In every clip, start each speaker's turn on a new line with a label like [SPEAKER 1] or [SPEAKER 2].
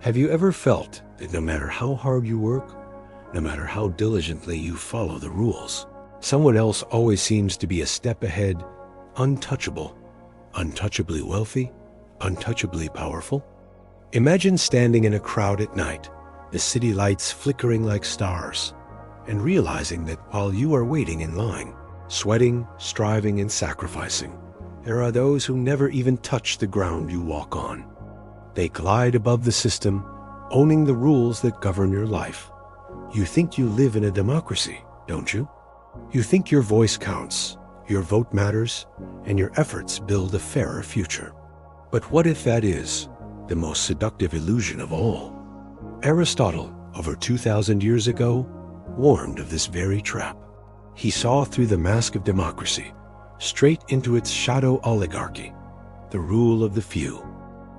[SPEAKER 1] Have you ever felt that no matter how hard you work, no matter how diligently you follow the rules, someone else always seems to be a step ahead, untouchable, untouchably wealthy, untouchably powerful? Imagine standing in a crowd at night, the city lights flickering like stars, and realizing that while you are waiting in line, sweating, striving, and sacrificing, there are those who never even touch the ground you walk on. They glide above the system, owning the rules that govern your life. You think you live in a democracy, don't you? You think your voice counts, your vote matters, and your efforts build a fairer future. But what if that is the most seductive illusion of all? Aristotle, over 2,000 years ago, warned of this very trap. He saw through the mask of democracy, straight into its shadow oligarchy, the rule of the few.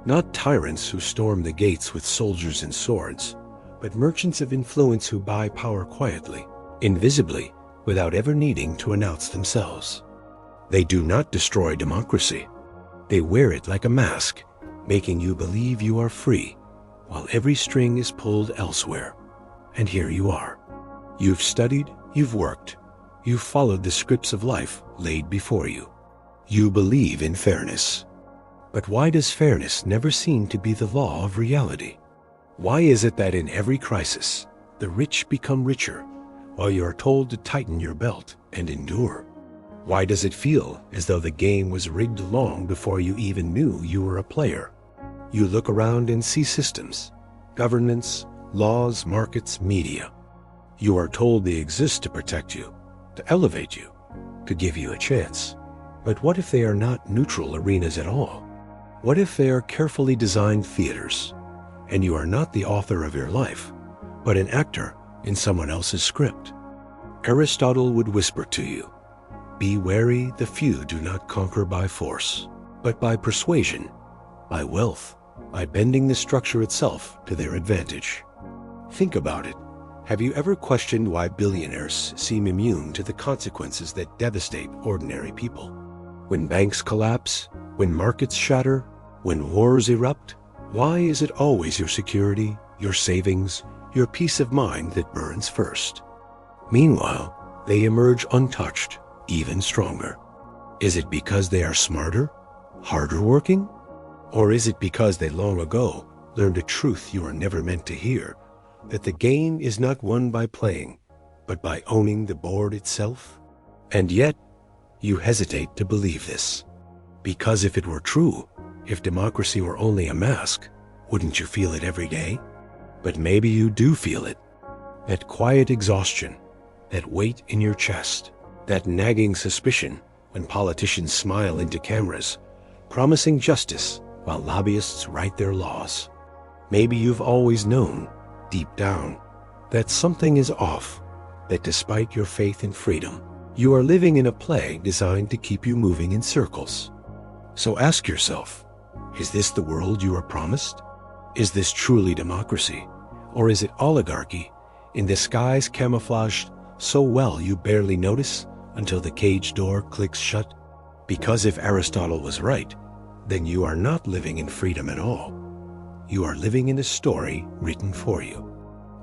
[SPEAKER 1] Not tyrants who storm the gates with soldiers and swords, but merchants of influence who buy power quietly, invisibly, without ever needing to announce themselves. They do not destroy democracy. They wear it like a mask, making you believe you are free, while every string is pulled elsewhere. And here you are. You've studied, you've worked, you've followed the scripts of life laid before you. You believe in fairness. But why does fairness never seem to be the law of reality? Why is it that in every crisis, the rich become richer, while you are told to tighten your belt and endure? Why does it feel as though the game was rigged long before you even knew you were a player? You look around and see systems, governments, laws, markets, media. You are told they exist to protect you, to elevate you, to give you a chance. But what if they are not neutral arenas at all? What if they are carefully designed theaters, and you are not the author of your life, but an actor in someone else's script? Aristotle would whisper to you, "Be wary the few do not conquer by force, but by persuasion, by wealth, by bending the structure itself to their advantage." Think about it. Have you ever questioned why billionaires seem immune to the consequences that devastate ordinary people? When banks collapse, when markets shatter, when wars erupt, why is it always your security, your savings, your peace of mind that burns first? Meanwhile, they emerge untouched, even stronger. Is it because they are smarter, harder working? Or is it because they long ago learned a truth you were never meant to hear, that the game is not won by playing, but by owning the board itself? And yet, you hesitate to believe this. Because if it were true, if democracy were only a mask, wouldn't you feel it every day? But maybe you do feel it. That quiet exhaustion, that weight in your chest, that nagging suspicion when politicians smile into cameras, promising justice while lobbyists write their laws. Maybe you've always known, deep down, that something is off, that despite your faith in freedom, you are living in a play designed to keep you moving in circles. So ask yourself, is this the world you are promised? Is this truly democracy? Or is it oligarchy, in disguise camouflaged so well you barely notice until the cage door clicks shut? Because if Aristotle was right, then you are not living in freedom at all. You are living in a story written for you.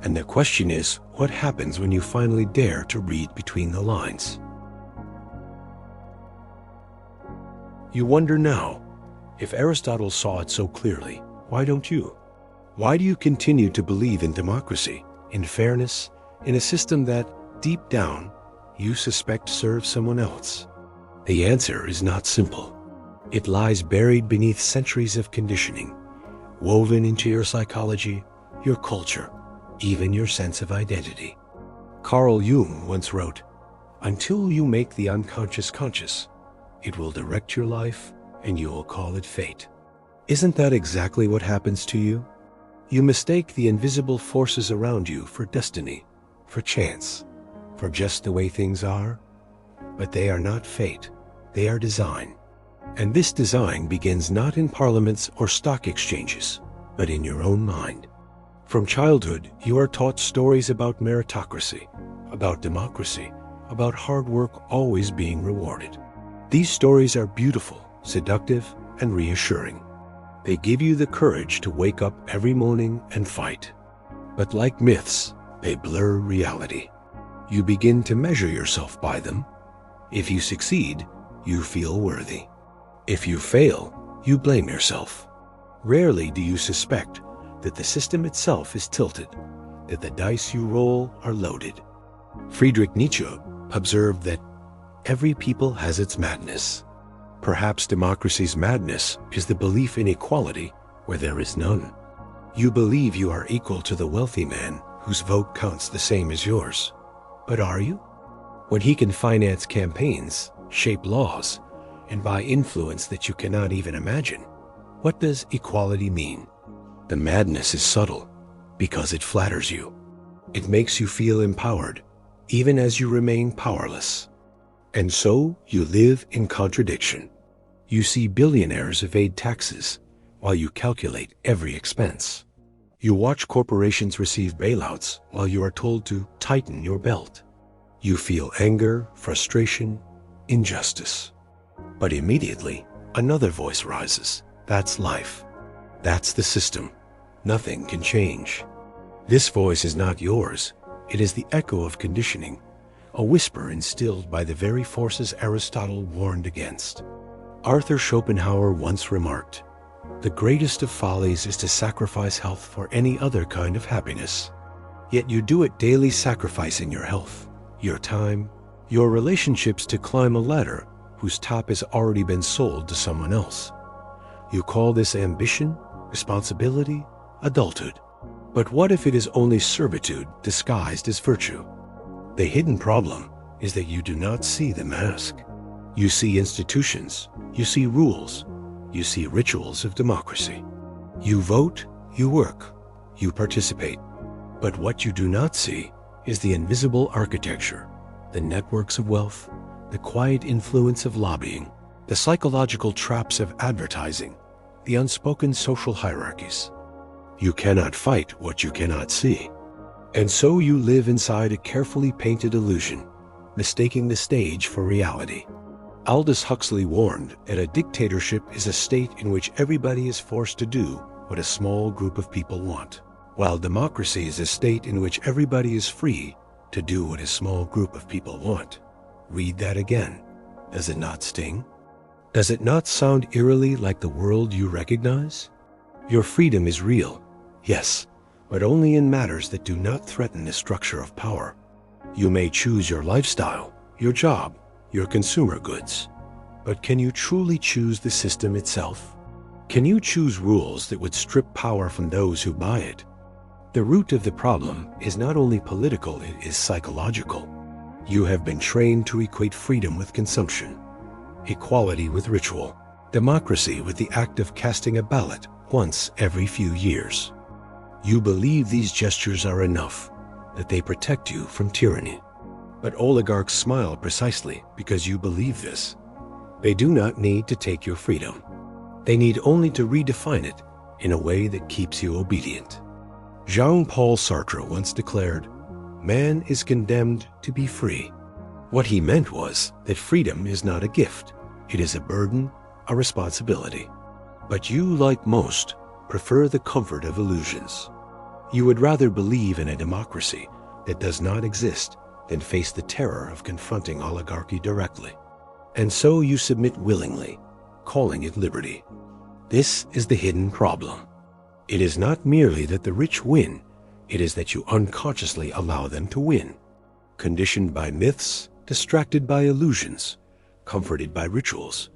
[SPEAKER 1] And the question is, what happens when you finally dare to read between the lines? You wonder now, if Aristotle saw it so clearly, why don't you? Why do you continue to believe in democracy, in fairness, in a system that, deep down, you suspect serves someone else? The answer is not simple. It lies buried beneath centuries of conditioning, woven into your psychology, your culture, even your sense of identity. Carl Jung once wrote, "Until you make the unconscious conscious, it will direct your life and you will call it fate." Isn't that exactly what happens to you? You mistake the invisible forces around you for destiny, for chance, for just the way things are. But they are not fate, they are design. And this design begins not in parliaments or stock exchanges, but in your own mind. From childhood, you are taught stories about meritocracy, about democracy, about hard work always being rewarded. These stories are beautiful, seductive, and reassuring. They give you the courage to wake up every morning and fight. But like myths, they blur reality. You begin to measure yourself by them. If you succeed, you feel worthy. If you fail, you blame yourself. Rarely do you suspect that the system itself is tilted, that the dice you roll are loaded. Friedrich Nietzsche observed that every people has its madness. Perhaps democracy's madness is the belief in equality where there is none. You believe you are equal to the wealthy man whose vote counts the same as yours. But are you? When he can finance campaigns, shape laws, and buy influence that you cannot even imagine, what does equality mean? The madness is subtle because it flatters you. It makes you feel empowered, even as you remain powerless. And so you live in contradiction. You see billionaires evade taxes while you calculate every expense. You watch corporations receive bailouts while you are told to tighten your belt. You feel anger, frustration, injustice. But immediately, another voice rises. That's life. That's the system. Nothing can change. This voice is not yours. It is the echo of conditioning, a whisper instilled by the very forces Aristotle warned against. Arthur Schopenhauer once remarked, "The greatest of follies is to sacrifice health for any other kind of happiness. Yet you do it daily, sacrificing your health, your time, your relationships to climb a ladder whose top has already been sold to someone else. You call this ambition, responsibility, adulthood. But what if it is only servitude disguised as virtue? The hidden problem is that you do not see the mask. You see institutions, you see rules, you see rituals of democracy. You vote, you work, you participate. But what you do not see is the invisible architecture, the networks of wealth, the quiet influence of lobbying, the psychological traps of advertising, the unspoken social hierarchies. You cannot fight what you cannot see. And so you live inside a carefully painted illusion, mistaking the stage for reality. Aldous Huxley warned that a dictatorship is a state in which everybody is forced to do what a small group of people want, while democracy is a state in which everybody is free to do what a small group of people want. Read that again. Does it not sting? Does it not sound eerily like the world you recognize? Your freedom is real, yes, but only in matters that do not threaten the structure of power. You may choose your lifestyle, your job, your consumer goods, but can you truly choose the system itself? Can you choose rules that would strip power from those who buy it? The root of the problem is not only political, it is psychological. You have been trained to equate freedom with consumption, equality with ritual, democracy with the act of casting a ballot once every few years. You believe these gestures are enough, that they protect you from tyranny. But oligarchs smile precisely because you believe this. They do not need to take your freedom. They need only to redefine it in a way that keeps you obedient. Jean-Paul Sartre once declared, "Man is condemned to be free." What he meant was that freedom is not a gift. It is a burden, a responsibility. But you, like most, prefer the comfort of illusions. You would rather believe in a democracy that does not exist than face the terror of confronting oligarchy directly. And so you submit willingly, calling it liberty. This is the hidden problem. It is not merely that the rich win, it is that you unconsciously allow them to win. Conditioned by myths, distracted by illusions, comforted by rituals,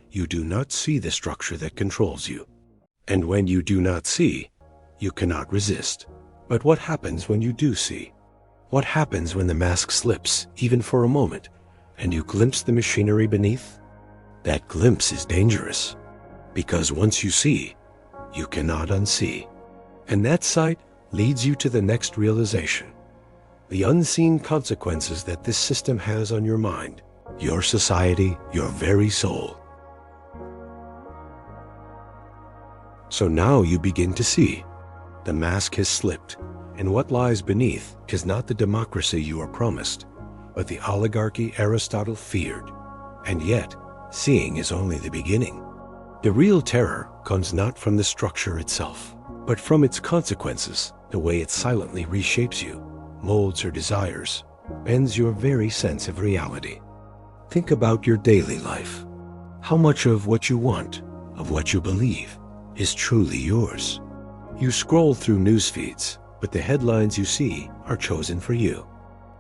[SPEAKER 1] you do not see the structure that controls you. And when you do not see, you cannot resist. But what happens when you do see? What happens when the mask slips, even for a moment, and you glimpse the machinery beneath? That glimpse is dangerous, because once you see, you cannot unsee. And that sight leads you to the next realization. The unseen consequences that this system has on your mind, your society, your very soul. So now you begin to see. The mask has slipped, and what lies beneath is not the democracy you are promised, but the oligarchy Aristotle feared. And yet, seeing is only the beginning. The real terror comes not from the structure itself, but from its consequences, the way it silently reshapes you, molds your desires, bends your very sense of reality. Think about your daily life. How much of what you want, of what you believe, is truly yours? You scroll through news feeds, but the headlines you see are chosen for you.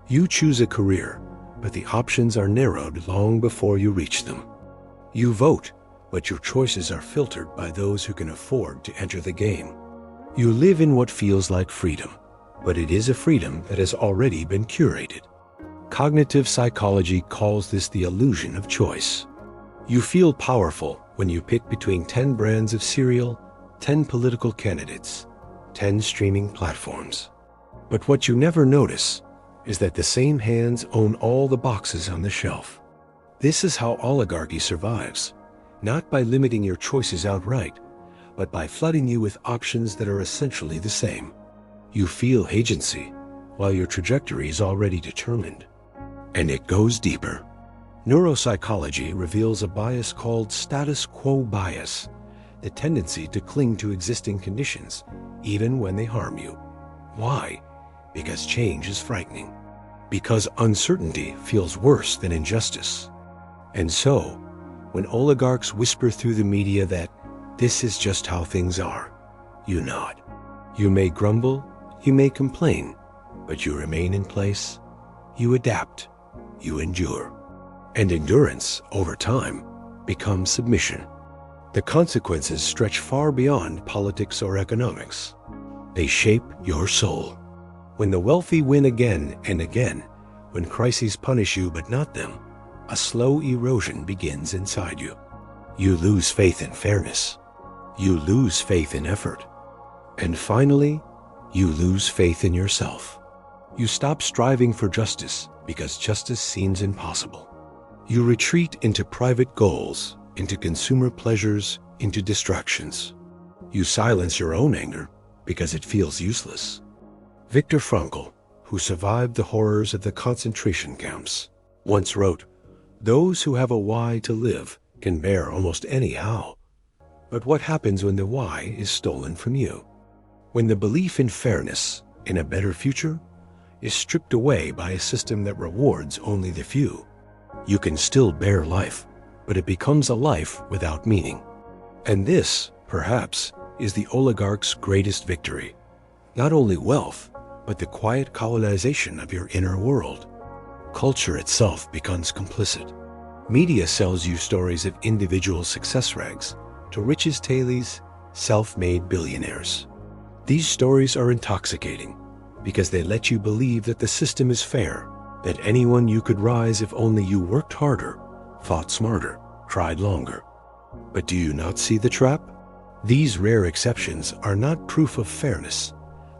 [SPEAKER 1] You choose a career, but the options are narrowed long before you reach them. You vote, but your choices are filtered by those who can afford to enter the game. You live in what feels like freedom, but it is a freedom that has already been curated. Cognitive psychology calls this the illusion of choice. You feel powerful when you pick between 10 brands of cereal, 10 political candidates, 10 streaming platforms. But what you never notice is that the same hands own all the boxes on the shelf. This is how oligarchy survives, not by limiting your choices outright, but by flooding you with options that are essentially the same. You feel agency, while your trajectory is already determined. And it goes deeper. Neuropsychology reveals a bias called status quo bias, the tendency to cling to existing conditions, even when they harm you. Why? Because change is frightening. Because uncertainty feels worse than injustice. And so, when oligarchs whisper through the media that this is just how things are, you nod. You may grumble, you may complain, but you remain in place, you adapt, you endure. And endurance, over time, becomes submission. The consequences stretch far beyond politics or economics. They shape your soul. When the wealthy win again and again, when crises punish you but not them, a slow erosion begins inside you. You lose faith in fairness. You lose faith in effort. And finally, you lose faith in yourself. You stop striving for justice because justice seems impossible. You retreat into private goals, into consumer pleasures, into distractions. You silence your own anger because it feels useless. Viktor Frankl, who survived the horrors of the concentration camps, once wrote, "Those who have a why to live can bear almost any how. But what happens when the why is stolen from you? When the belief in fairness, in a better future, is stripped away by a system that rewards only the few? You can still bear life, but it becomes a life without meaning." And this, perhaps, is the oligarch's greatest victory. Not only wealth, but the quiet colonization of your inner world. Culture itself becomes complicit. Media sells you stories of individual success rags to riches tailies, self-made billionaires. These stories are intoxicating because they let you believe that the system is fair, that anyone you could rise if only you worked harder, fought smarter, tried longer. But do you not see the trap? These rare exceptions are not proof of fairness.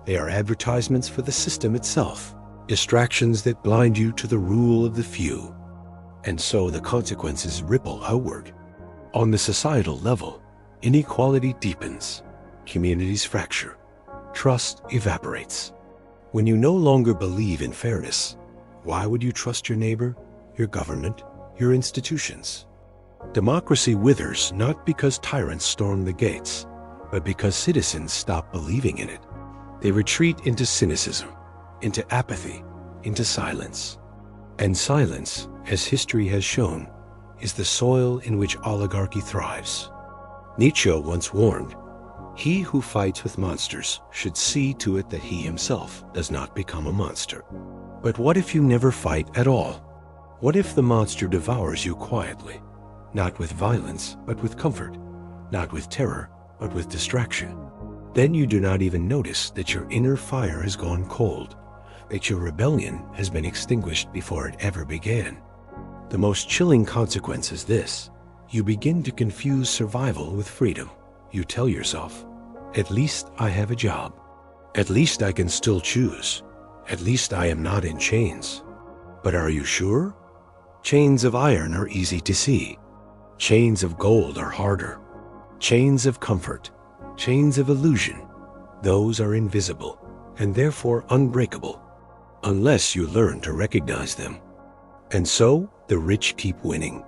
[SPEAKER 1] They are advertisements for the system itself, distractions that blind you to the rule of the few. And so the consequences ripple outward. On the societal level, inequality deepens, communities fracture, trust evaporates. When you no longer believe in fairness, why would you trust your neighbor, your government, your institutions? Democracy withers not because tyrants storm the gates, but because citizens stop believing in it. They retreat into cynicism, into apathy, into silence. And silence, as history has shown, is the soil in which oligarchy thrives. Nietzsche once warned, "He who fights with monsters should see to it that he himself does not become a monster." But what if you never fight at all? What if the monster devours you quietly, not with violence, but with comfort, not with terror, but with distraction? Then you do not even notice that your inner fire has gone cold, that your rebellion has been extinguished before it ever began. The most chilling consequence is this: you begin to confuse survival with freedom. You tell yourself, "At least I have a job. At least I can still choose. At least I am not in chains." But are you sure? Chains of iron are easy to see. Chains of gold are harder. Chains of comfort, chains of illusion, those are invisible and therefore unbreakable, unless you learn to recognize them. And so the rich keep winning,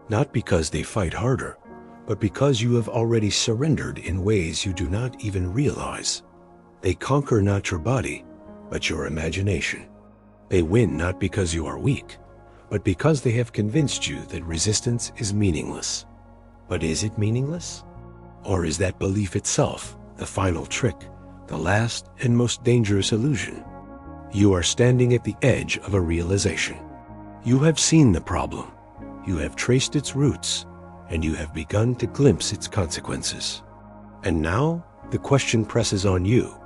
[SPEAKER 1] not because they fight harder, but because you have already surrendered in ways you do not even realize. They conquer not your body, but your imagination. They win not because you are weak, but because they have convinced you that resistance is meaningless. But is it meaningless? Or is that belief itself the final trick, the last and most dangerous illusion? You are standing at the edge of a realization. You have seen the problem, you have traced its roots, and you have begun to glimpse its consequences. And now the question presses on you.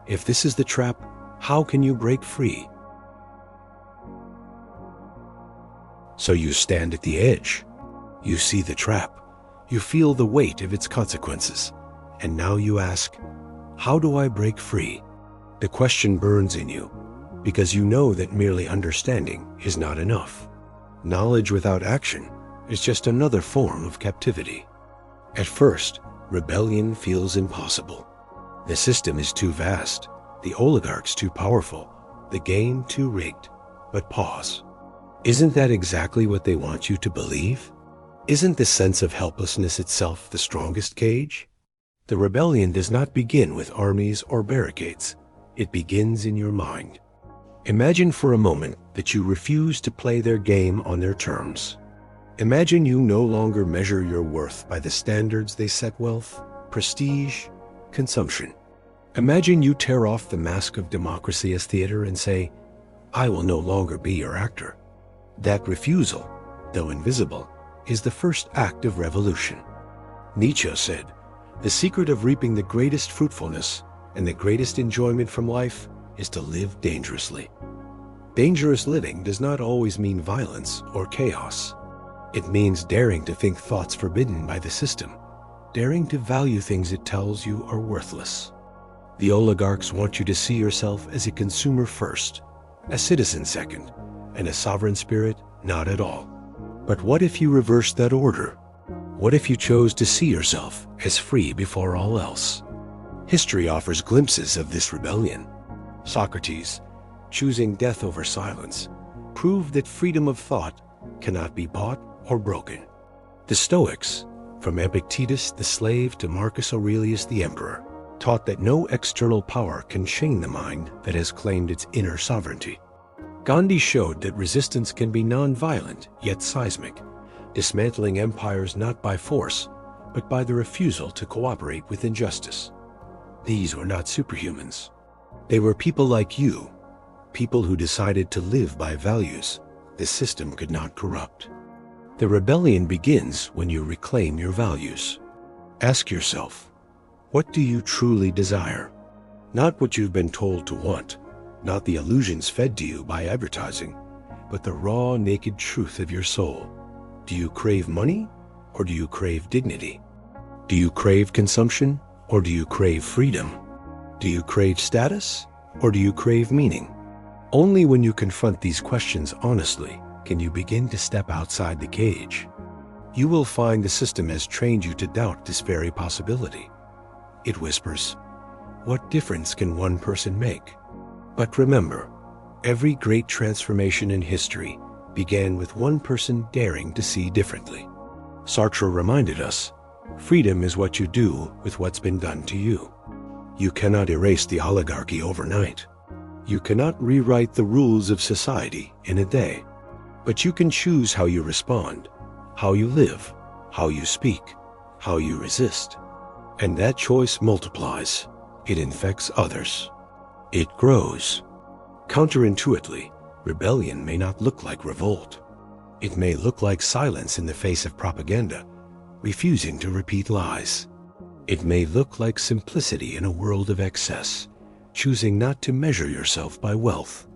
[SPEAKER 1] If this is the trap, how can you break free? So you stand at the edge. You see the trap. You feel the weight of its consequences. And now you ask, how do I break free? The question burns in you because you know that merely understanding is not enough. Knowledge without action is just another form of captivity. At first, rebellion feels impossible. The system is too vast, the oligarchs too powerful, the game too rigged. But pause. Isn't that exactly what they want you to believe? Isn't the sense of helplessness itself the strongest cage? The rebellion does not begin with armies or barricades. It begins in your mind. Imagine for a moment that you refuse to play their game on their terms. Imagine you no longer measure your worth by the standards they set: wealth, prestige, consumption. Imagine you tear off the mask of democracy as theater and say, I will no longer be your actor. That refusal, though invisible, is the first act of revolution. Nietzsche said, the secret of reaping the greatest fruitfulness and the greatest enjoyment from life is to live dangerously. Dangerous living does not always mean violence or chaos. It means daring to think thoughts forbidden by the system, daring to value things it tells you are worthless. The oligarchs want you to see yourself as a consumer first, a citizen second, and a sovereign spirit not at all. But what if you reversed that order? What if you chose to see yourself as free before all else? History offers glimpses of this rebellion. Socrates, choosing death over silence, proved that freedom of thought cannot be bought or broken. The Stoics, from Epictetus the slave to Marcus Aurelius the emperor, taught that no external power can chain the mind that has claimed its inner sovereignty. Gandhi showed that resistance can be non-violent yet seismic, dismantling empires not by force, but by the refusal to cooperate with injustice. These were not superhumans. They were people like you, people who decided to live by values the system could not corrupt. The rebellion begins when you reclaim your values. Ask yourself, what do you truly desire? Not what you've been told to want, not the illusions fed to you by advertising, but the raw, naked truth of your soul. Do you crave money, or do you crave dignity? Do you crave consumption, or do you crave freedom? Do you crave status, or do you crave meaning? Only when you confront these questions honestly can you begin to step outside the cage. You will find the system has trained you to doubt this very possibility. It whispers, what difference can one person make? But remember, every great transformation in history began with one person daring to see differently. Sartre reminded us, freedom is what you do with what's been done to you. You cannot erase the oligarchy overnight. You cannot rewrite the rules of society in a day. But you can choose how you respond, how you live, how you speak, how you resist. And that choice multiplies. It infects others. It grows. Counterintuitively, rebellion may not look like revolt. It may look like silence in the face of propaganda, refusing to repeat lies. It may look like simplicity in a world of excess, choosing not to measure yourself by wealth.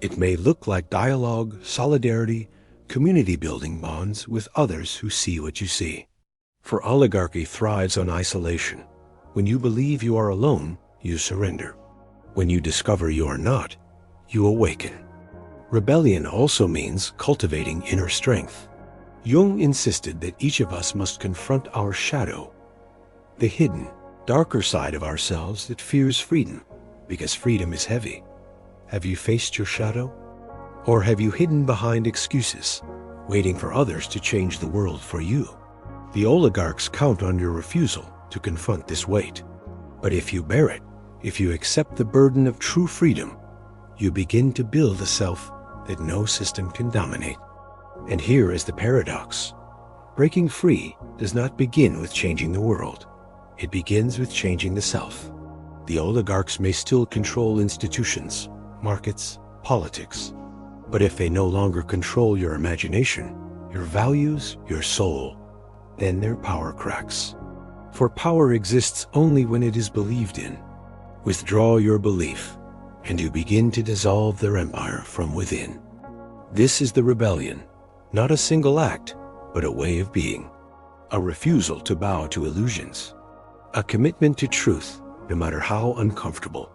[SPEAKER 1] It may look like dialogue, solidarity, community-building bonds with others who see what you see. For oligarchy thrives on isolation. When you believe you are alone, you surrender. When you discover you are not, you awaken. Rebellion also means cultivating inner strength. Jung insisted that each of us must confront our shadow, the hidden, darker side of ourselves that fears freedom, because freedom is heavy. Have you faced your shadow? Or have you hidden behind excuses, waiting for others to change the world for you? The oligarchs count on your refusal to confront this weight. But if you bear it, if you accept the burden of true freedom, you begin to build a self that no system can dominate. And here is the paradox. Breaking free does not begin with changing the world. It begins with changing the self. The oligarchs may still control institutions, markets, politics. But if they no longer control your imagination, your values, your soul, then their power cracks. For power exists only when it is believed in. Withdraw your belief, and you begin to dissolve their empire from within. This is the rebellion, not a single act, but a way of being. A refusal to bow to illusions. A commitment to truth, no matter how uncomfortable.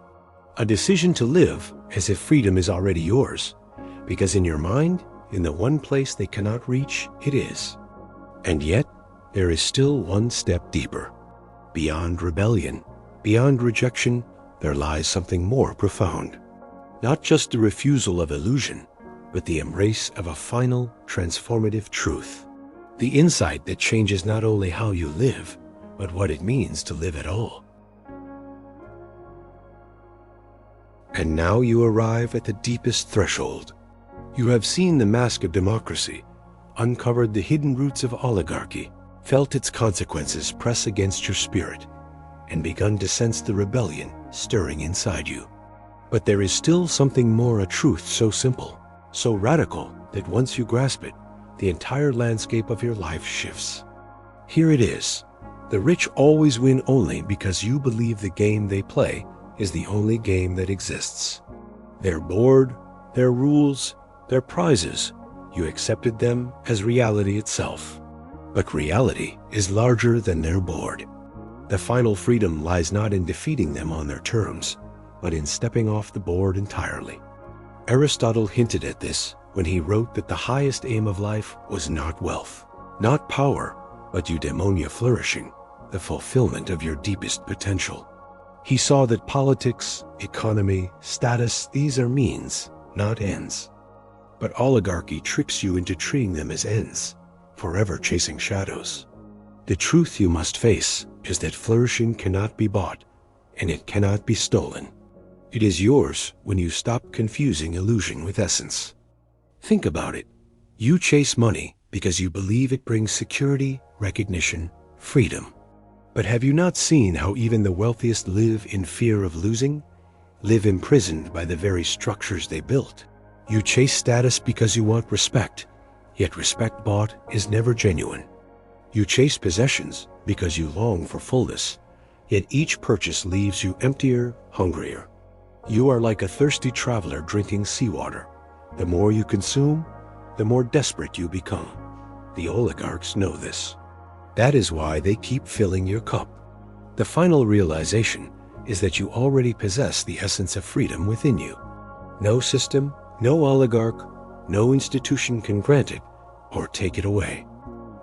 [SPEAKER 1] A decision to live as if freedom is already yours, because in your mind, in the one place they cannot reach, it is. And yet, there is still one step deeper. Beyond rebellion, beyond rejection, there lies something more profound. Not just the refusal of illusion, but the embrace of a final, transformative truth. The insight that changes not only how you live, but what it means to live at all. And now you arrive at the deepest threshold. You have seen the mask of democracy, uncovered the hidden roots of oligarchy, felt its consequences press against your spirit, and begun to sense the rebellion stirring inside you. But there is still something more, a truth so simple, so radical that once you grasp it, the entire landscape of your life shifts. Here it is. The rich always win only because you believe the game they play is the only game that exists. Their board, their rules, their prizes, you accepted them as reality itself. But reality is larger than their board. The final freedom lies not in defeating them on their terms, but in stepping off the board entirely. Aristotle hinted at this when he wrote that the highest aim of life was not wealth, not power, but eudaimonia flourishing, the fulfillment of your deepest potential. He saw that politics, economy, status, these are means, not ends. But oligarchy tricks you into treating them as ends, forever chasing shadows. The truth you must face is that flourishing cannot be bought, and it cannot be stolen. It is yours when you stop confusing illusion with essence. Think about it. You chase money because you believe it brings security, recognition, freedom. But have you not seen how even the wealthiest live in fear of losing? Live imprisoned by the very structures they built? You chase status because you want respect, yet respect bought is never genuine. You chase possessions because you long for fullness, yet each purchase leaves you emptier, hungrier. You are like a thirsty traveler drinking seawater. The more you consume, the more desperate you become. The oligarchs know this. That is why they keep filling your cup. The final realization is that you already possess the essence of freedom within you. No system, no oligarch, no institution can grant it or take it away.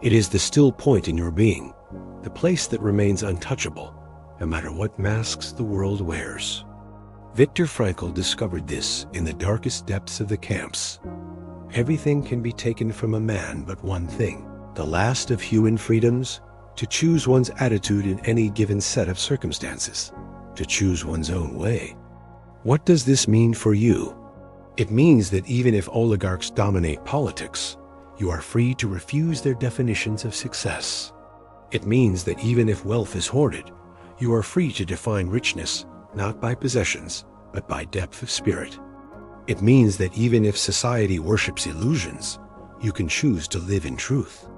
[SPEAKER 1] It is the still point in your being, the place that remains untouchable, no matter what masks the world wears. Viktor Frankl discovered this in the darkest depths of the camps. Everything can be taken from a man but one thing, the last of human freedoms, to choose one's attitude in any given set of circumstances, to choose one's own way. What does this mean for you? It means that even if oligarchs dominate politics, you are free to refuse their definitions of success. It means that even if wealth is hoarded, you are free to define richness not by possessions, but by depth of spirit. It means that even if society worships illusions, you can choose to live in truth.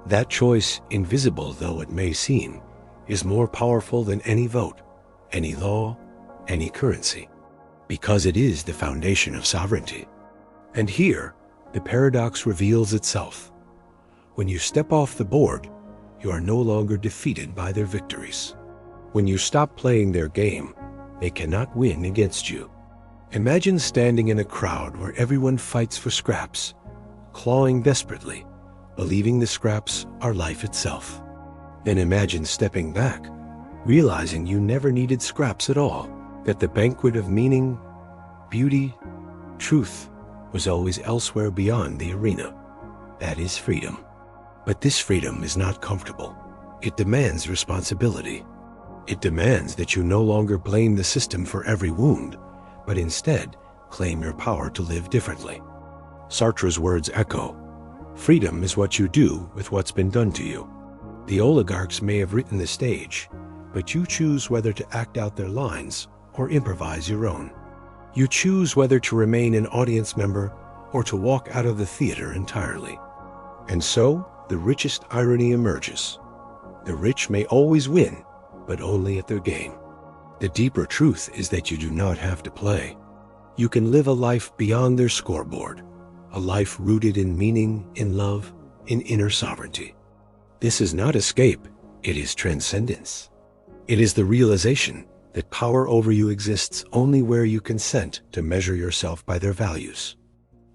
[SPEAKER 1] That choice, invisible though it may seem, is more powerful than any vote, any law, any currency, because it is the foundation of sovereignty. And here, the paradox reveals itself. When you step off the board, you are no longer defeated by their victories. When you stop playing their game, they cannot win against you. Imagine standing in a crowd where everyone fights for scraps, clawing desperately, believing the scraps are life itself. Then imagine stepping back, realizing you never needed scraps at all, that the banquet of meaning, beauty, truth was always elsewhere beyond the arena. That is freedom. But this freedom is not comfortable. It demands responsibility. It demands that you no longer blame the system for every wound, but instead claim your power to live differently. Sartre's words echo, "Freedom is what you do with what's been done to you." The oligarchs may have written the stage, but you choose whether to act out their lines or improvise your own. You choose whether to remain an audience member or to walk out of the theater entirely. And so, the richest irony emerges. The rich may always win, but only at their game. The deeper truth is that you do not have to play. You can live a life beyond their scoreboard, a life rooted in meaning, in love, in inner sovereignty. This is not escape, it is transcendence. It is the realization that power over you exists only where you consent to measure yourself by their values.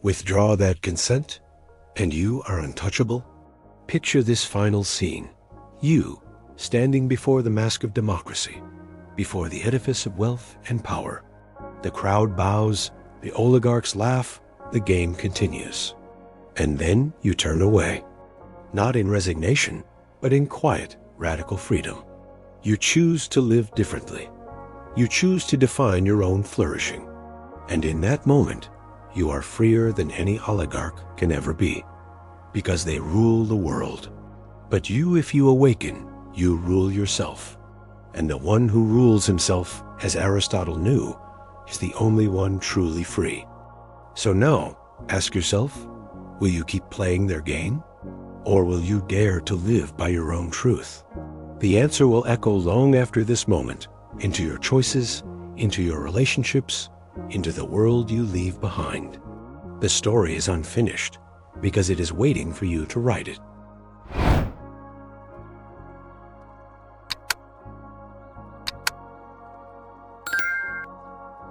[SPEAKER 1] Withdraw that consent, and you are untouchable. Picture this final scene. You, standing before the mask of democracy, before the edifice of wealth and power. The crowd bows, the oligarchs laugh, the game continues. And then you turn away. Not in resignation, but in quiet, radical freedom. You choose to live differently. You choose to define your own flourishing. And in that moment, you are freer than any oligarch can ever be, because they rule the world. But you, if you awaken, you rule yourself. And the one who rules himself, as Aristotle knew, is the only one truly free. So now, ask yourself, will you keep playing their game? Or will you dare to live by your own truth? The answer will echo long after this moment, into your choices, into your relationships, into the world you leave behind. The story is unfinished because it is waiting for you to write it.